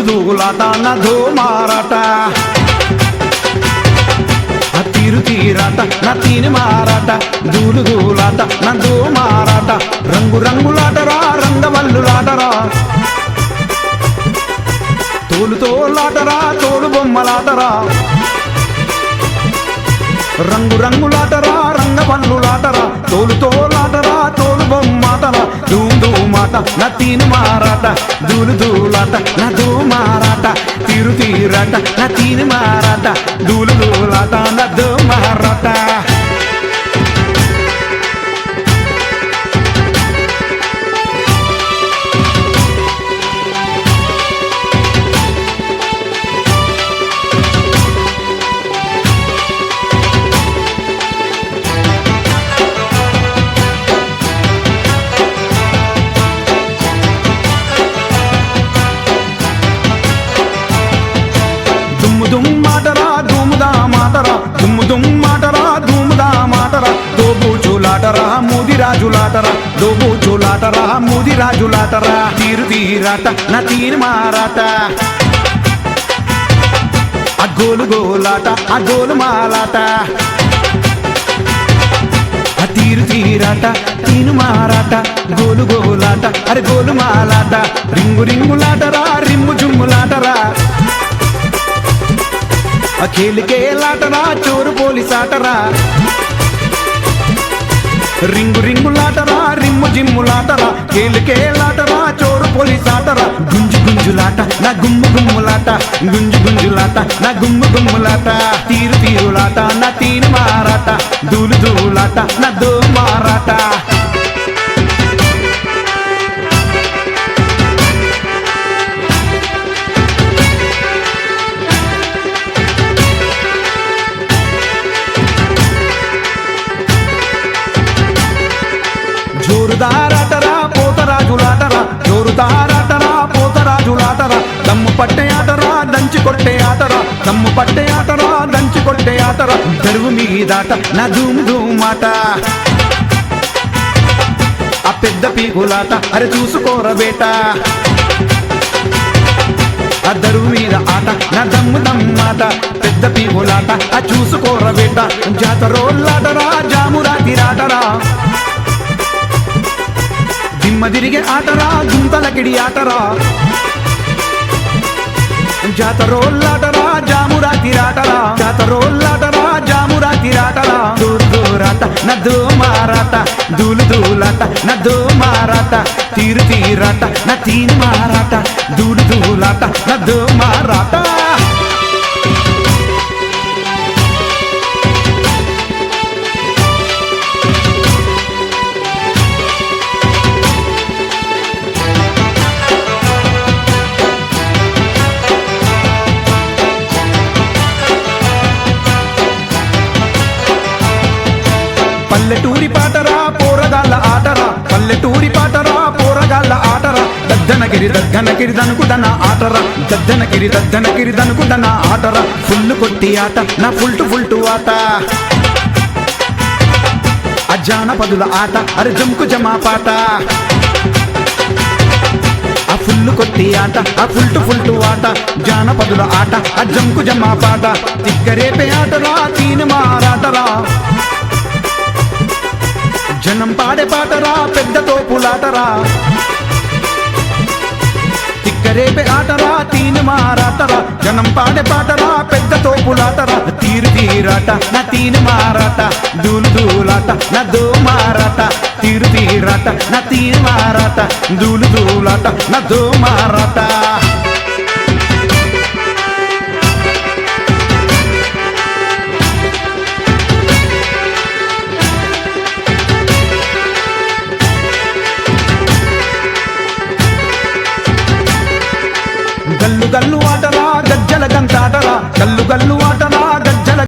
దూలాట నా ధూమారాట తీరు తీరాట నా తీని మారాట దూలు దూలాట నా ధూమారాట రంగు రంగులాటరా రంగవల్లులాటరా తోలు తోలాటరా తోలు బొమ్మలాటరా రంగు రంగులాటరా రంగవల్లులాటరా తోలు తోలాటరా తోలు బొమ్మాటరా ధూమ్ ధూమాట నా తీని మారాట దూలు దూలాట నా ధూమారాట తీరు తీరాట నా తీని మారాట దూలు దూలాట నా ధూమారాట దుమ్మాటరా దుమ్ముదా మాటరా దుమ్మాటరా దుమ్ముదా మాటరా దోబూచులాటరా ముదిరాజులాటరా దోబూచులాటరా ముదిరాజులాటరా తీరు తీరాట నా తీని మారాట అగ్గోలు గోలాట అగ్గోలు మాలాట తీరు తీరాట తీను మారాట గోలు గోలాట అరే గోలు మాలాట రింగు రింగులాటరా రిమ్ము జుమ్ములాటరా కేలికేలాటరా చోరు పోలీసాటరా రింగు రింగులాటరా రిమ్ము జిమ్ములాటరా కేలికేలాటరా చోరు పోలీసాటరా గుంజు గుంజులాట నా గుమ్ము గుమ్ములాట గుంజు గుంజులాట నా గుమ్ము గుమ్ములాట తీరు తీరులాట నా తీని మారాట దూలు దూలాట నా దో మారాట జోరుదారాటరా పోతరాజులాటరా జోరుదారాటరా పోతరాజులాటరా దమ్ము పట్టే ఆటరా దంచి కొట్టే ఆటరా దమ్ము పట్టే ఆటరా దంచి కొట్టే ఆటరా దరువు మీదాట నా ధూమ్ ధూమాట ఆ పెద్ద పీగులాట అరే చూసుకోర బేట ఆ దరువు మీద ఆట నా దమ్ము దమ్మాట పెద్ద పీగులాట ఆ చూసుకోర బేట జాతరోళ్ళాటరా జామురాతి రాటరా దిమ్మ తిరిగే ఆటరా గుంతలకిడి ఆటరా జాతరోళ్ళాటరా జామురాతి రాటరా జాతరోళ్ళాటరా జామురాతి రాటరా దూరు దూరాట నా మారాట దూలు దూలాట నా మారాట తీరు తీరాట నా తీని మారాట దూలు దూలాట నా మారాట పల్లెటూరి పాటరా పోరగాళ్ళ ఆటరా పల్లెటూరి పాటరా పోరగాళ్ళ ఆటరా దద్దనగిరి దనుకుదన ఆటరా దద్దనగిరి దనుకుదన ఆటరా ఫుల్లు కొట్టి ఆట నా ఫుల్టు ఆట అజానపదుల ఆట అరే జంకు జమా పాట ఆ ఫుల్లు కొట్టి ఆట ఆ ఫుల్టు ఆట జానపదుల ఆట ఆ జంకు జమా పాట తిక్కరేపే ఆటరా తీని మారాటరా జనం పాడే పాటరా పెద్ద తోపులాటరా తిక్కరేపే ఆటరా తీని మారాటరా జనం పాడే పాటరా పెద్ద తోపులాటరా తీరు తీరాట నా తీని మారాట దూలు దూలాట నా దో మారాట తీరు తీరాట నా తీని మారాట దూలు దూలాట నా దో మారాట గల్లు గల్లు ఆటరా గజ్జల గంతాటరా గల్లు గల్లు ఆటరా